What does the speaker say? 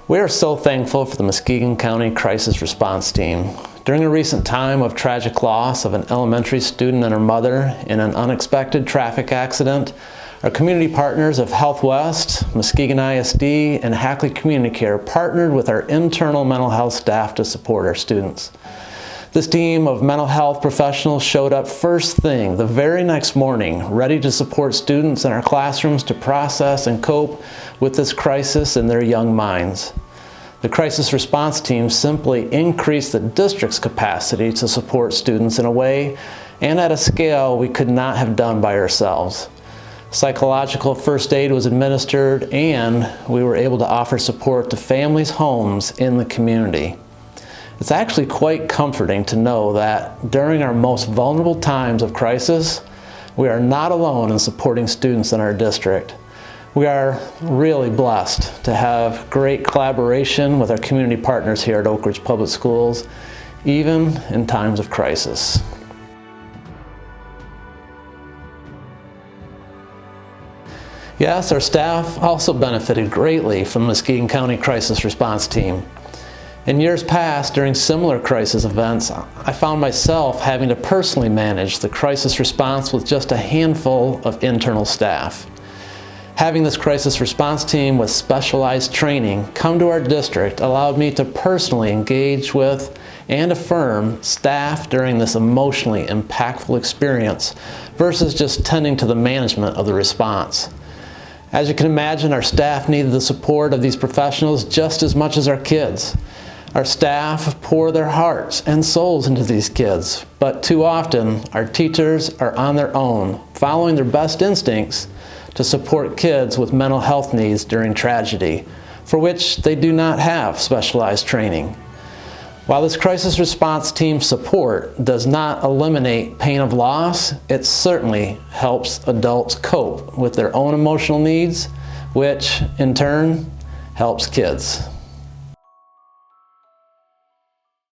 We are so thankful for the Muskegon County Crisis Response Team. During a recent time of tragic loss of an elementary student and her mother in an unexpected traffic accident, our community partners of Health West, Muskegon ISD, and Hackley Community Care partnered with our internal mental health staff to support our students. This team of mental health professionals showed up first thing the very next morning, ready to support students in our classrooms to process and cope with this crisis in their young minds. The crisis response team simply increased the district's capacity to support students in a way and at a scale we could not have done by ourselves. Psychological first aid was administered, and we were able to offer support to families' homes in the community. It's actually quite comforting to know that during our most vulnerable times of crisis, we are not alone in supporting students in our district. We are really blessed to have great collaboration with our community partners here at Oakridge Public Schools, even in times of crisis. Yes, our staff also benefited greatly from the Muskegon County Crisis Response Team. In years past, during similar crisis events, I found myself having to personally manage the crisis response with just a handful of internal staff. Having this crisis response team with specialized training come to our district allowed me to personally engage with and affirm staff during this emotionally impactful experience versus just tending to the management of the response. As you can imagine, our staff needed the support of these professionals just as much as our kids. Our staff pour their hearts and souls into these kids, but too often our teachers are on their own, following their best instincts to support kids with mental health needs during tragedy, for which they do not have specialized training. While this crisis response team support does not eliminate pain of loss, it certainly helps adults cope with their own emotional needs, which in turn helps kids.